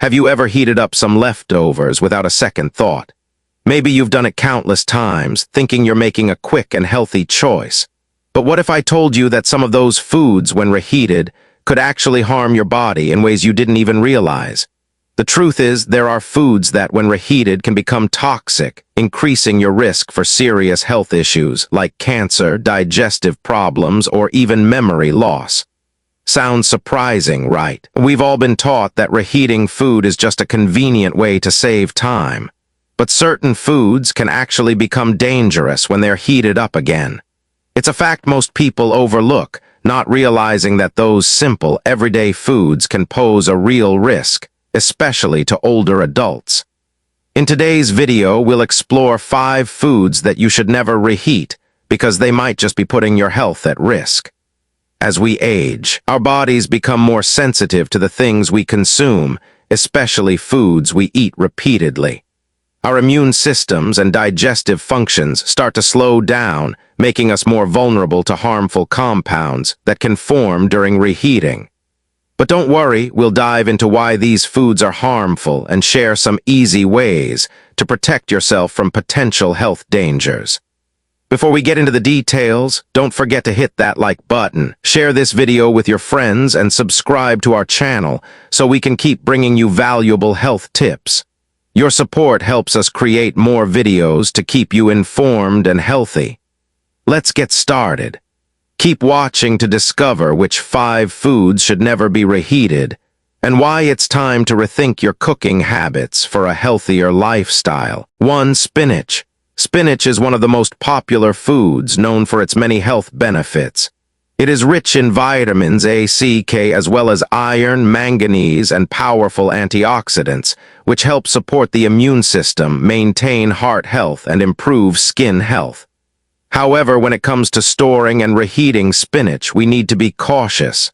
Have you ever heated up some leftovers without a second thought? Maybe you've done it countless times, thinking you're making a quick and healthy choice. But what if I told you that some of those foods, when reheated, could actually harm your body in ways you didn't even realize? The truth is, there are foods that, when reheated, can become toxic, increasing your risk for serious health issues like cancer, digestive problems, or even memory loss. Sounds surprising, right? We've all been taught that reheating food is just a convenient way to save time. But certain foods can actually become dangerous when they're heated up again. It's a fact most people overlook, not realizing that those simple, everyday foods can pose a real risk, especially to older adults. In today's video, we'll explore 5 foods that you should never reheat because they might just be putting your health at risk. As we age, our bodies become more sensitive to the things we consume, especially foods we eat repeatedly. Our immune systems and digestive functions start to slow down, making us more vulnerable to harmful compounds that can form during reheating. But don't worry, we'll dive into why these foods are harmful and share some easy ways to protect yourself from potential health dangers. Before we get into the details, don't forget to hit that like button, share this video with your friends, and subscribe to our channel so we can keep bringing you valuable health tips. Your support helps us create more videos to keep you informed and healthy. Let's get started. Keep watching to discover which 5 foods should never be reheated and why it's time to rethink your cooking habits for a healthier lifestyle. 1. Spinach. Spinach is one of the most popular foods, known for its many health benefits. It is rich in vitamins A, C, K, as well as iron, manganese, and powerful antioxidants, which help support the immune system, maintain heart health, and improve skin health. However, when it comes to storing and reheating spinach, we need to be cautious.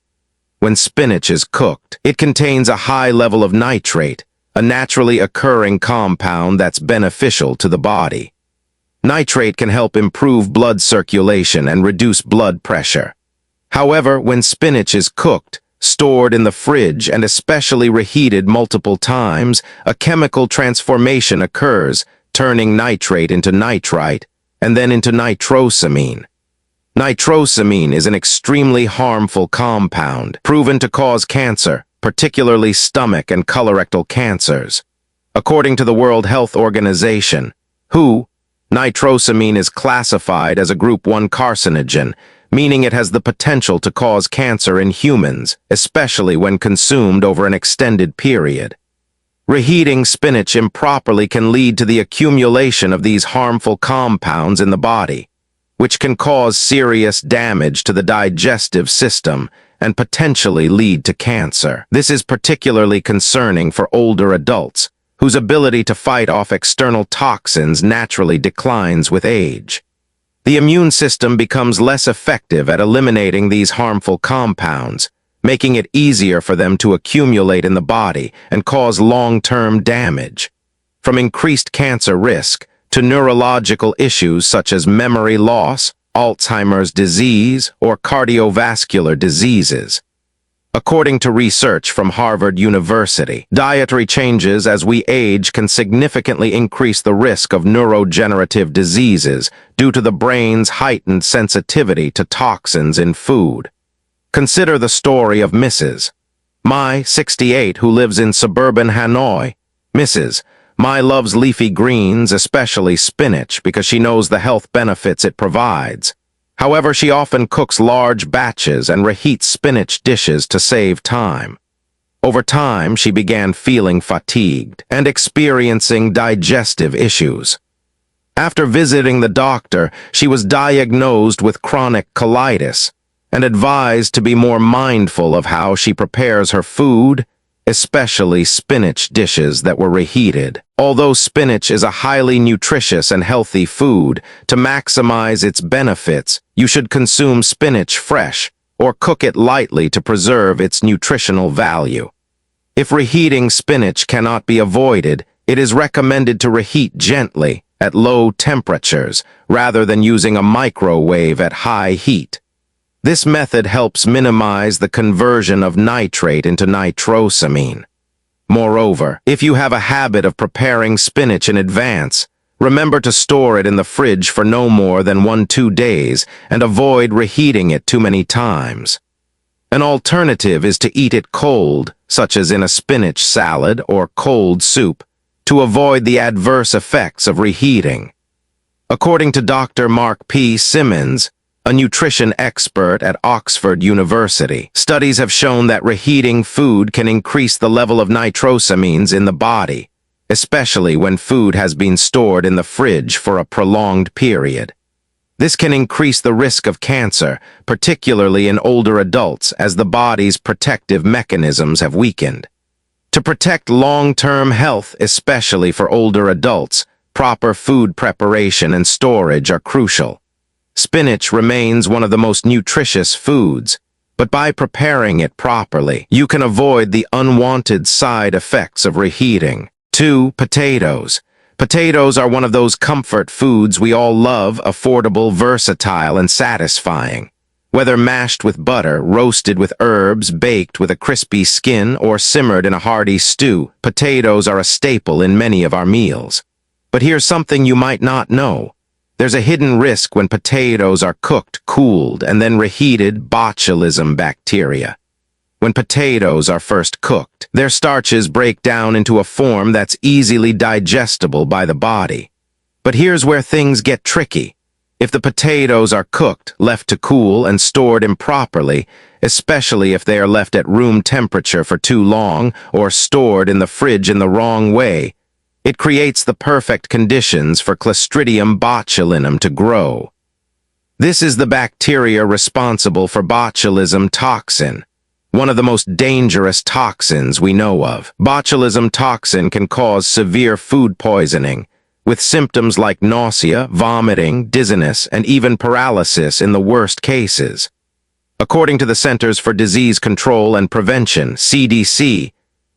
When spinach is cooked, it contains a high level of nitrate, a naturally occurring compound that's beneficial to the body. Nitrate can help improve blood circulation and reduce blood pressure. However, when spinach is cooked, stored in the fridge, and especially reheated multiple times, a chemical transformation occurs, turning nitrate into nitrite, and then into nitrosamine. Nitrosamine is an extremely harmful compound, proven to cause cancer, particularly stomach and colorectal cancers. According to the World Health Organization, WHO, nitrosamine is classified as a Group 1 carcinogen, meaning it has the potential to cause cancer in humans, especially when consumed over an extended period. Reheating spinach improperly can lead to the accumulation of these harmful compounds in the body, which can cause serious damage to the digestive system and potentially lead to cancer. This is particularly concerning for older adults, whose ability to fight off external toxins naturally declines with age. The immune system becomes less effective at eliminating these harmful compounds, making it easier for them to accumulate in the body and cause long-term damage. From increased cancer risk to neurological issues such as memory loss, Alzheimer's disease, or cardiovascular diseases. According to research from Harvard University, dietary changes as we age can significantly increase the risk of neurodegenerative diseases due to the brain's heightened sensitivity to toxins in food. Consider the story of Mrs. Mai, 68, who lives in suburban Hanoi. Mrs. Mai loves leafy greens, especially spinach, because she knows the health benefits it provides. However, she often cooks large batches and reheats spinach dishes to save time. Over time, she began feeling fatigued and experiencing digestive issues. After visiting the doctor, she was diagnosed with chronic colitis and advised to be more mindful of how she prepares her food, especially spinach dishes that were reheated. Although spinach is a highly nutritious and healthy food, to maximize its benefits, you should consume spinach fresh or cook it lightly to preserve its nutritional value. If reheating spinach cannot be avoided, it is recommended to reheat gently at low temperatures rather than using a microwave at high heat. This method helps minimize the conversion of nitrate into nitrosamine. Moreover, if you have a habit of preparing spinach in advance, remember to store it in the fridge for no more than 1-2 days and avoid reheating it too many times. An alternative is to eat it cold, such as in a spinach salad or cold soup, to avoid the adverse effects of reheating. According to Dr. Mark P. Simmons, a nutrition expert at Oxford University, studies have shown that reheating food can increase the level of nitrosamines in the body, especially when food has been stored in the fridge for a prolonged period. This can increase the risk of cancer, particularly in older adults, as the body's protective mechanisms have weakened. To protect long-term health, especially for older adults, proper food preparation and storage are crucial. Spinach remains one of the most nutritious foods, but by preparing it properly, you can avoid the unwanted side effects of reheating. 2. Potatoes. Potatoes are one of those comfort foods we all love, affordable, versatile, and satisfying. Whether mashed with butter, roasted with herbs, baked with a crispy skin, or simmered in a hearty stew, potatoes are a staple in many of our meals. But here's something you might not know. There's a hidden risk when potatoes are cooked, cooled, and then reheated: botulism bacteria. When potatoes are first cooked, their starches break down into a form that's easily digestible by the body. But here's where things get tricky. If the potatoes are cooked, left to cool, and stored improperly, especially if they are left at room temperature for too long or stored in the fridge in the wrong way, it creates the perfect conditions for Clostridium botulinum to grow. This is the bacteria responsible for botulism toxin, one of the most dangerous toxins we know of. Botulism toxin can cause severe food poisoning, with symptoms like nausea, vomiting, dizziness, and even paralysis in the worst cases. According to the Centers for Disease Control and Prevention, CDC,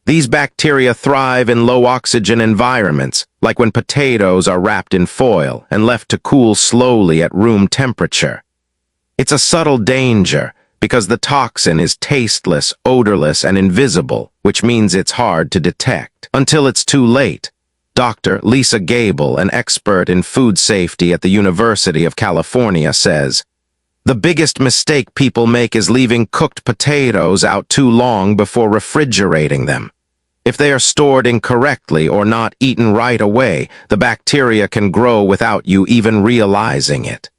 these bacteria thrive in low-oxygen environments, like when potatoes are wrapped in foil and left to cool slowly at room temperature. It's a subtle danger, because the toxin is tasteless, odorless, and invisible, which means it's hard to detect. Until it's too late. Dr. Lisa Gable, an expert in food safety at the University of California, says, "The biggest mistake people make is leaving cooked potatoes out too long before refrigerating them. If they are stored incorrectly or not eaten right away, the bacteria can grow without you even realizing it."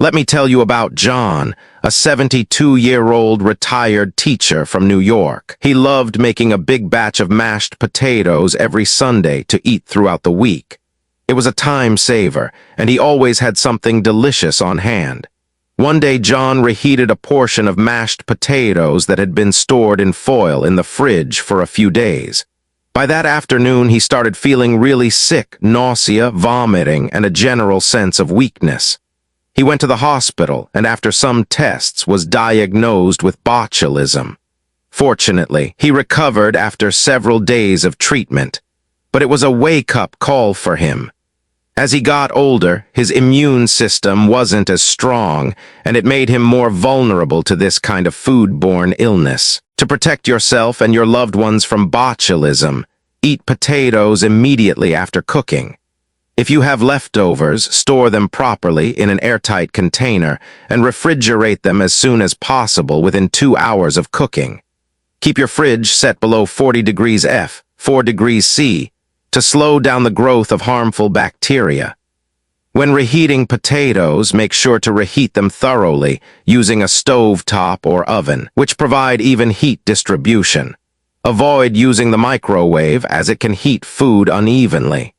Let me tell you about John, a 72-year-old retired teacher from New York. He loved making a big batch of mashed potatoes every Sunday to eat throughout the week. It was a time saver, and he always had something delicious on hand. One day, John reheated a portion of mashed potatoes that had been stored in foil in the fridge for a few days. By that afternoon, he started feeling really sick, nausea, vomiting, and a general sense of weakness. He went to the hospital and after some tests was diagnosed with botulism. Fortunately, he recovered after several days of treatment, but it was a wake-up call for him. As he got older, his immune system wasn't as strong, and it made him more vulnerable to this kind of foodborne illness. To protect yourself and your loved ones from botulism, eat potatoes immediately after cooking. If you have leftovers, store them properly in an airtight container and refrigerate them as soon as possible within 2 hours of cooking. Keep your fridge set below 40 degrees F, 4 degrees C, to slow down the growth of harmful bacteria. When reheating potatoes, make sure to reheat them thoroughly using a stove top or oven, which provide even heat distribution. Avoid using the microwave as it can heat food unevenly.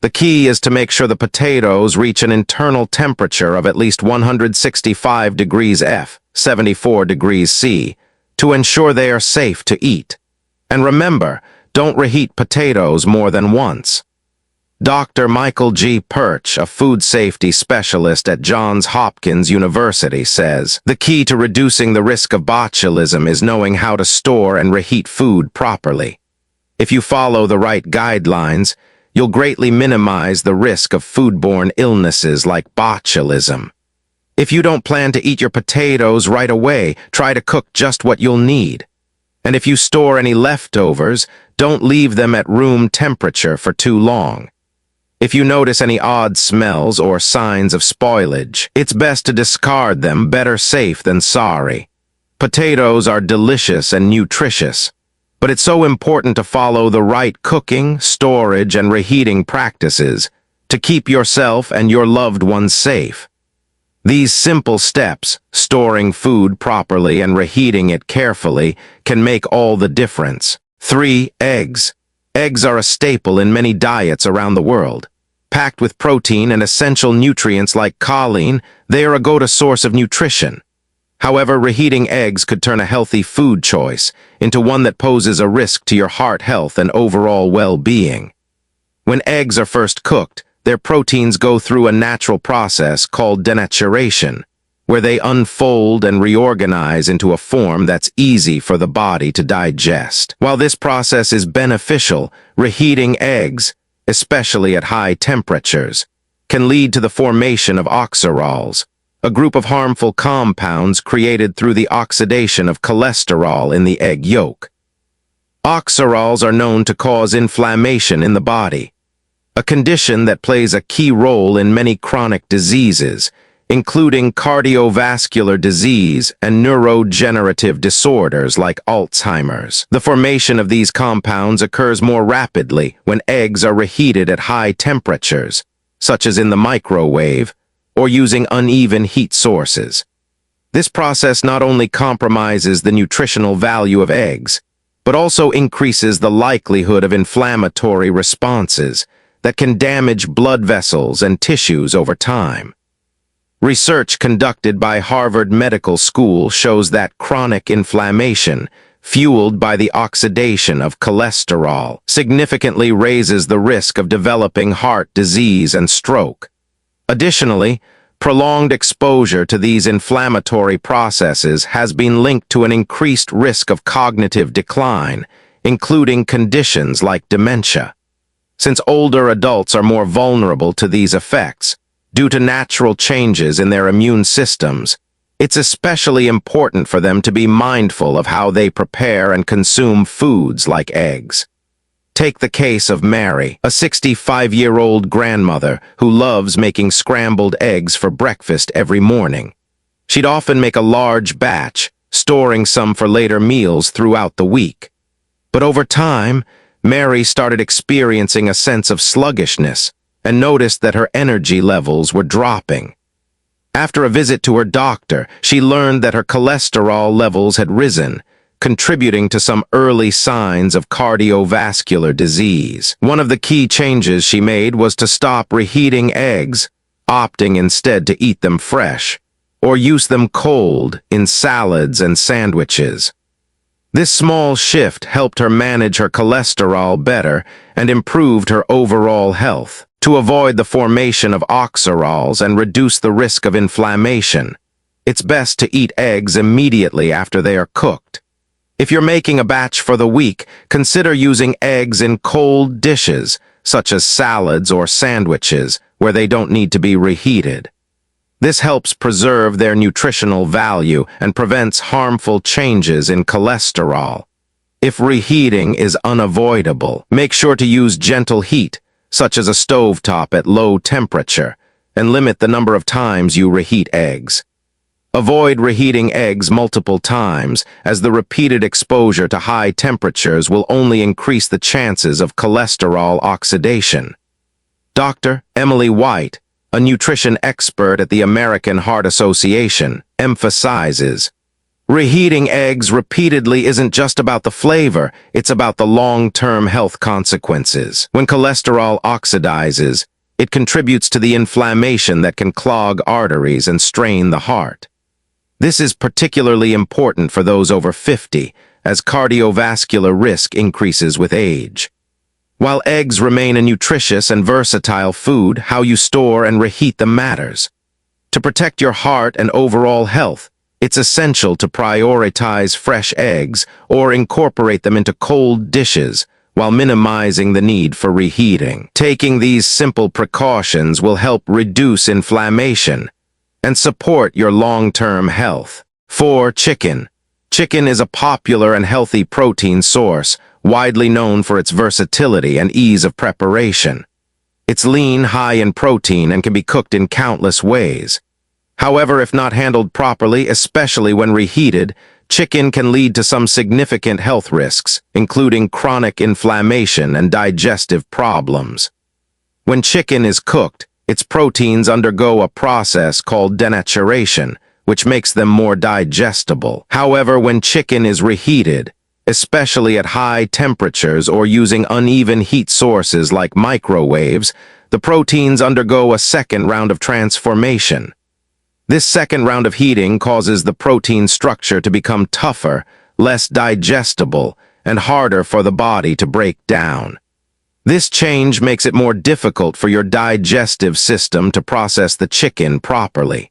The key is to make sure the potatoes reach an internal temperature of at least 165 degrees F, 74 degrees C, to ensure they are safe to eat. And remember, don't reheat potatoes more than once. Dr. Michael G. Perch, a food safety specialist at Johns Hopkins University, says, "The key to reducing the risk of botulism is knowing how to store and reheat food properly. If you follow the right guidelines, you'll greatly minimize the risk of foodborne illnesses like botulism. If you don't plan to eat your potatoes right away, try to cook just what you'll need. And if you store any leftovers, don't leave them at room temperature for too long. If you notice any odd smells or signs of spoilage, it's best to discard them. Better safe than sorry. Potatoes are delicious and nutritious, but it's so important to follow the right cooking, storage, and reheating practices to keep yourself and your loved ones safe. These simple steps, storing food properly and reheating it carefully, can make all the difference. 3. Eggs. Eggs are a staple in many diets around the world. Packed with protein and essential nutrients like choline, they are a go-to source of nutrition. However, reheating eggs could turn a healthy food choice into one that poses a risk to your heart health and overall well-being. When eggs are first cooked, their proteins go through a natural process called denaturation, where they unfold and reorganize into a form that's easy for the body to digest. While this process is beneficial, reheating eggs, especially at high temperatures, can lead to the formation of oxyrols, a group of harmful compounds created through the oxidation of cholesterol in the egg yolk. Oxyrols are known to cause inflammation in the body, a condition that plays a key role in many chronic diseases, including cardiovascular disease and neurodegenerative disorders like Alzheimer's. The formation of these compounds occurs more rapidly when eggs are reheated at high temperatures, such as in the microwave, or using uneven heat sources. This process not only compromises the nutritional value of eggs, but also increases the likelihood of inflammatory responses that can damage blood vessels and tissues over time. Research conducted by Harvard Medical School shows that chronic inflammation, fueled by the oxidation of cholesterol, significantly raises the risk of developing heart disease and stroke. Additionally, prolonged exposure to these inflammatory processes has been linked to an increased risk of cognitive decline, including conditions like dementia. Since older adults are more vulnerable to these effects, due to natural changes in their immune systems, it's especially important for them to be mindful of how they prepare and consume foods like eggs. Take the case of Mary, a 65-year-old grandmother who loves making scrambled eggs for breakfast every morning. She'd often make a large batch, storing some for later meals throughout the week. But over time, Mary started experiencing a sense of sluggishness and noticed that her energy levels were dropping. After a visit to her doctor, she learned that her cholesterol levels had risen, contributing to some early signs of cardiovascular disease. One of the key changes she made was to stop reheating eggs, opting instead to eat them fresh, or use them cold in salads and sandwiches. This small shift helped her manage her cholesterol better and improved her overall health. To avoid the formation of oxyrols and reduce the risk of inflammation, it's best to eat eggs immediately after they are cooked. If you're making a batch for the week, consider using eggs in cold dishes, such as salads or sandwiches, where they don't need to be reheated. This helps preserve their nutritional value and prevents harmful changes in cholesterol. If reheating is unavoidable, make sure to use gentle heat, such as a stovetop at low temperature, and limit the number of times you reheat eggs. Avoid reheating eggs multiple times, as the repeated exposure to high temperatures will only increase the chances of cholesterol oxidation. Dr. Emily White, a nutrition expert at the American Heart Association, emphasizes, reheating eggs repeatedly isn't just about the flavor, it's about the long-term health consequences. When cholesterol oxidizes, it contributes to the inflammation that can clog arteries and strain the heart. This is particularly important for those over 50, as cardiovascular risk increases with age. While eggs remain a nutritious and versatile food, how you store and reheat them matters. To protect your heart and overall health, it's essential to prioritize fresh eggs or incorporate them into cold dishes while minimizing the need for reheating. Taking these simple precautions will help reduce inflammation and support your long-term health. 4. Chicken. Chicken is a popular and healthy protein source, widely known for its versatility and ease of preparation. It's lean, high in protein, and can be cooked in countless ways. However, if not handled properly, especially when reheated, chicken can lead to some significant health risks, including chronic inflammation and digestive problems. When chicken is cooked, its proteins undergo a process called denaturation, which makes them more digestible. However, when chicken is reheated, especially at high temperatures or using uneven heat sources like microwaves, the proteins undergo a second round of transformation. This second round of heating causes the protein structure to become tougher, less digestible, and harder for the body to break down. This change makes it more difficult for your digestive system to process the chicken properly.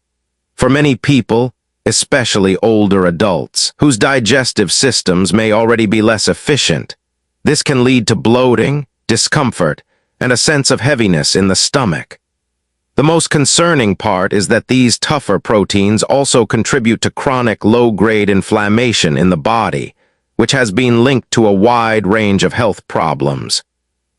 For many people, especially older adults, whose digestive systems may already be less efficient, this can lead to bloating, discomfort, and a sense of heaviness in the stomach. The most concerning part is that these tougher proteins also contribute to chronic low-grade inflammation in the body, which has been linked to a wide range of health problems,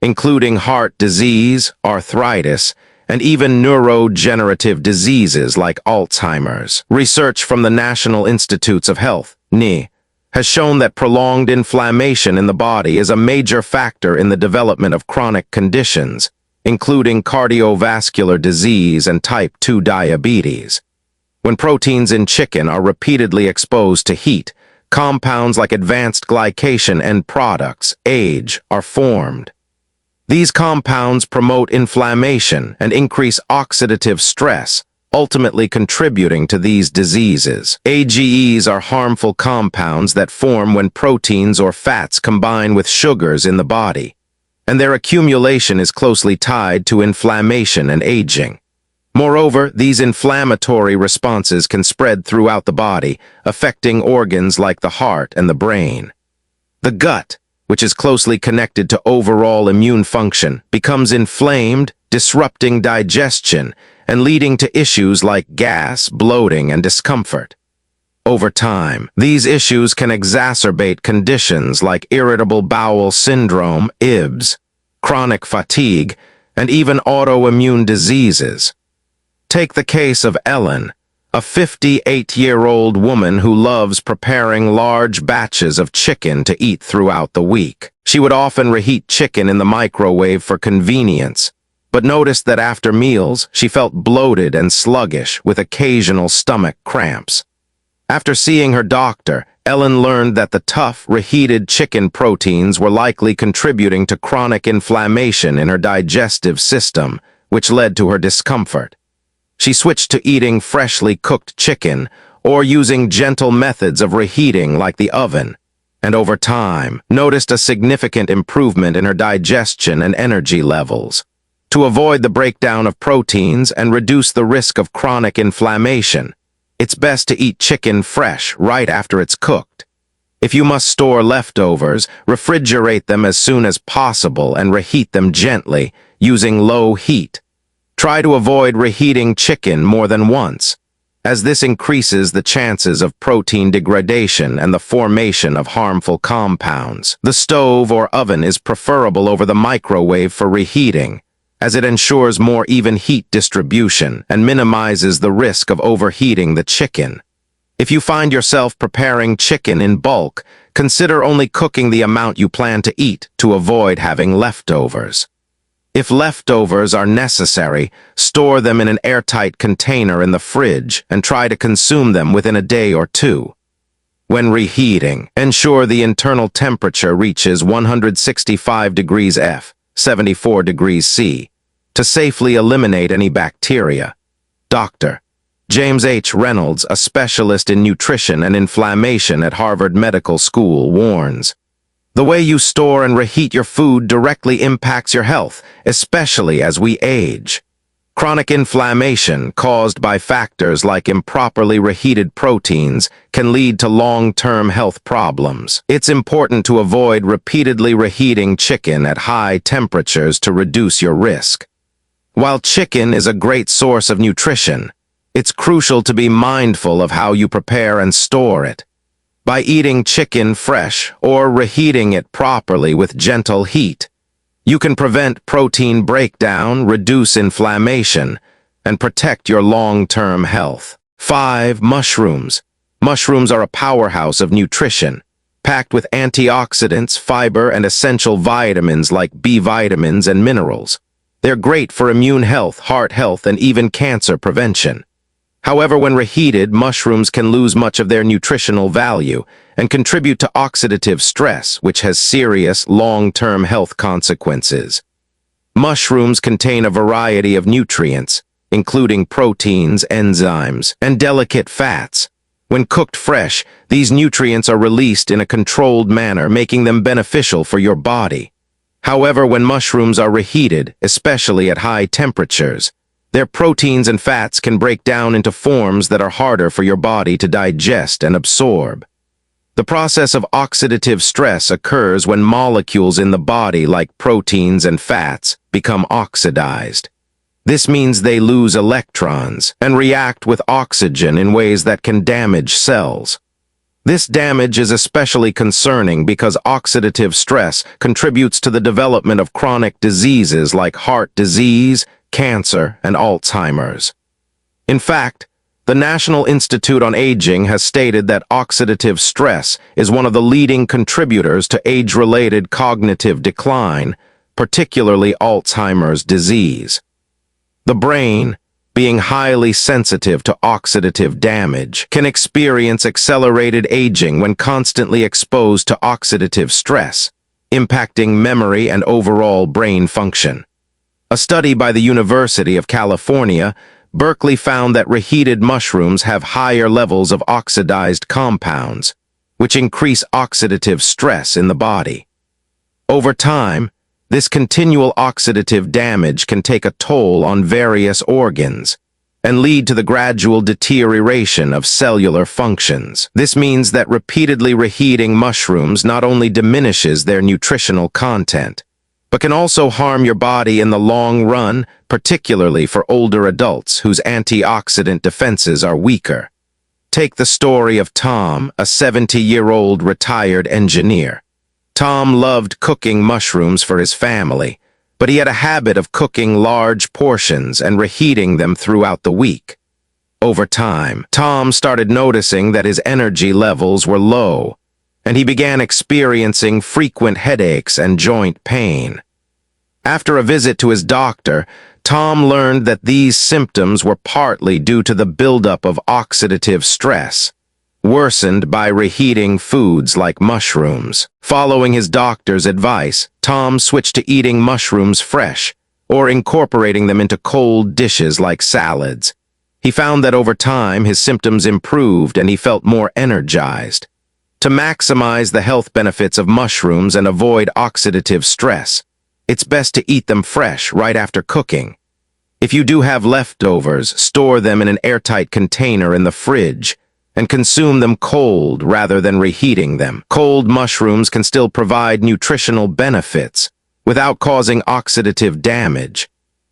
including heart disease, arthritis, and even neurodegenerative diseases like Alzheimer's. Research from the National Institutes of Health, (NI), has shown that prolonged inflammation in the body is a major factor in the development of chronic conditions, including cardiovascular disease and type 2 diabetes. When proteins in chicken are repeatedly exposed to heat, compounds like advanced glycation end products, AGE, are formed. These compounds promote inflammation and increase oxidative stress, ultimately contributing to these diseases. AGEs are harmful compounds that form when proteins or fats combine with sugars in the body, and their accumulation is closely tied to inflammation and aging. Moreover, these inflammatory responses can spread throughout the body, affecting organs like the heart and the brain. The gut, which is closely connected to overall immune function, becomes inflamed, disrupting digestion and leading to issues like gas, bloating, and discomfort. Over time, these issues can exacerbate conditions like irritable bowel syndrome, IBS, chronic fatigue, and even autoimmune diseases. Take the case of Ellen, a 58-year-old woman who loves preparing large batches of chicken to eat throughout the week. She would often reheat chicken in the microwave for convenience, but noticed that after meals, she felt bloated and sluggish with occasional stomach cramps. After seeing her doctor, Ellen learned that the tough, reheated chicken proteins were likely contributing to chronic inflammation in her digestive system, which led to her discomfort. She switched to eating freshly cooked chicken or using gentle methods of reheating like the oven, and over time, noticed a significant improvement in her digestion and energy levels. To avoid the breakdown of proteins and reduce the risk of chronic inflammation, it's best to eat chicken fresh right after it's cooked. If you must store leftovers, refrigerate them as soon as possible and reheat them gently, using low heat. Try to avoid reheating chicken more than once, as this increases the chances of protein degradation and the formation of harmful compounds. The stove or oven is preferable over the microwave for reheating, as it ensures more even heat distribution and minimizes the risk of overheating the chicken. If you find yourself preparing chicken in bulk, consider only cooking the amount you plan to eat to avoid having leftovers. If leftovers are necessary, store them in an airtight container in the fridge and try to consume them within a day or two. When reheating, ensure the internal temperature reaches 165 degrees F, 74 degrees C, to safely eliminate any bacteria. Dr. James H. Reynolds, a specialist in nutrition and inflammation at Harvard Medical School, warns, "The way you store and reheat your food directly impacts your health, especially as we age. Chronic inflammation caused by factors like improperly reheated proteins can lead to long-term health problems. It's important to avoid repeatedly reheating chicken at high temperatures to reduce your risk. While chicken is a great source of nutrition, it's crucial to be mindful of how you prepare and store it. By eating chicken fresh or reheating it properly with gentle heat, you can prevent protein breakdown, reduce inflammation, and protect your long-term health. 5. Mushrooms. Mushrooms are a powerhouse of nutrition, packed with antioxidants, fiber, and essential vitamins like B vitamins and minerals. They're great for immune health, heart health, and even cancer prevention. However, when reheated, mushrooms can lose much of their nutritional value and contribute to oxidative stress, which has serious, long-term health consequences. Mushrooms contain a variety of nutrients, including proteins, enzymes, and delicate fats. When cooked fresh, these nutrients are released in a controlled manner, making them beneficial for your body. However, when mushrooms are reheated, especially at high temperatures, their proteins and fats can break down into forms that are harder for your body to digest and absorb. The process of oxidative stress occurs when molecules in the body, like proteins and fats, become oxidized. This means they lose electrons and react with oxygen in ways that can damage cells. This damage is especially concerning because oxidative stress contributes to the development of chronic diseases like heart disease, cancer, and Alzheimer's. In fact, the National Institute on Aging has stated that oxidative stress is one of the leading contributors to age-related cognitive decline, particularly Alzheimer's disease. The brain, being highly sensitive to oxidative damage, can experience accelerated aging when constantly exposed to oxidative stress, impacting memory and overall brain function. A study by the University of California, Berkeley found that reheated mushrooms have higher levels of oxidized compounds, which increase oxidative stress in the body. Over time, this continual oxidative damage can take a toll on various organs and lead to the gradual deterioration of cellular functions. This means that repeatedly reheating mushrooms not only diminishes their nutritional content, but can also harm your body in the long run, particularly for older adults whose antioxidant defenses are weaker. Take the story of Tom, a 70-year-old retired engineer. Tom loved cooking mushrooms for his family, but he had a habit of cooking large portions and reheating them throughout the week. Over time, Tom started noticing that his energy levels were low, and he began experiencing frequent headaches and joint pain. After a visit to his doctor, Tom learned that these symptoms were partly due to the buildup of oxidative stress, worsened by reheating foods like mushrooms. Following his doctor's advice, Tom switched to eating mushrooms fresh or incorporating them into cold dishes like salads. He found that over time his symptoms improved and he felt more energized. To maximize the health benefits of mushrooms and avoid oxidative stress, it's best to eat them fresh right after cooking. If you do have leftovers, store them in an airtight container in the fridge and consume them cold rather than reheating them. Cold mushrooms can still provide nutritional benefits without causing oxidative damage.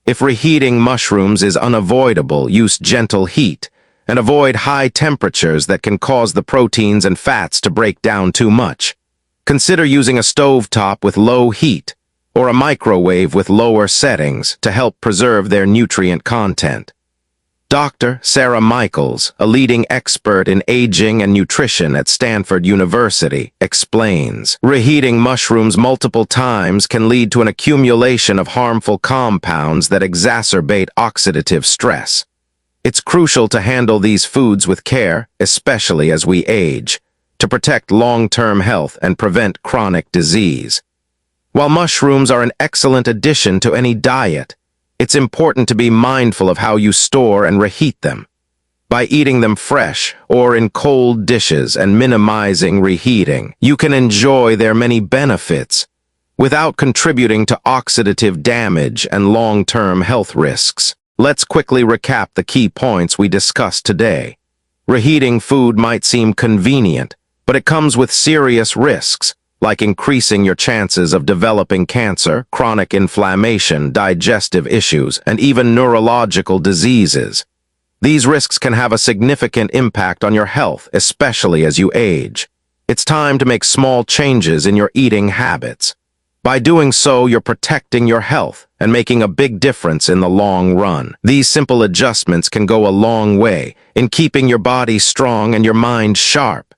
If reheating mushrooms is unavoidable, use gentle heat and avoid high temperatures that can cause the proteins and fats to break down too much. Consider using a stovetop with low heat or a microwave with lower settings to help preserve their nutrient content. Dr. Sarah Michaels, a leading expert in aging and nutrition at Stanford University, explains, reheating mushrooms multiple times can lead to an accumulation of harmful compounds that exacerbate oxidative stress. It's crucial to handle these foods with care, especially as we age, to protect long-term health and prevent chronic disease. While mushrooms are an excellent addition to any diet, it's important to be mindful of how you store and reheat them. By eating them fresh or in cold dishes and minimizing reheating, you can enjoy their many benefits without contributing to oxidative damage and long-term health risks. Let's quickly recap the key points we discussed today. Reheating food might seem convenient, but it comes with serious risks, like increasing your chances of developing cancer, chronic inflammation, digestive issues, and even neurological diseases. These risks can have a significant impact on your health, especially as you age. It's time to make small changes in your eating habits. By doing so, you're protecting your health and making a big difference in the long run. These simple adjustments can go a long way in keeping your body strong and your mind sharp.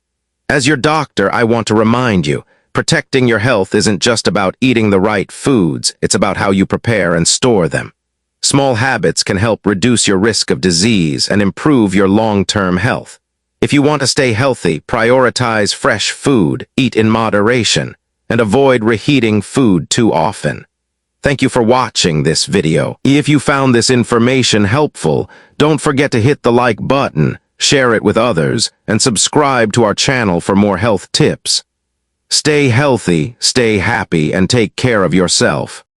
As your doctor, I want to remind you, protecting your health isn't just about eating the right foods, it's about how you prepare and store them. Small habits can help reduce your risk of disease and improve your long-term health. If you want to stay healthy, prioritize fresh food, eat in moderation, and avoid reheating food too often. Thank you for watching this video. If you found this information helpful, don't forget to hit the like button, share it with others, and subscribe to our channel for more health tips. Stay healthy, stay happy, and take care of yourself.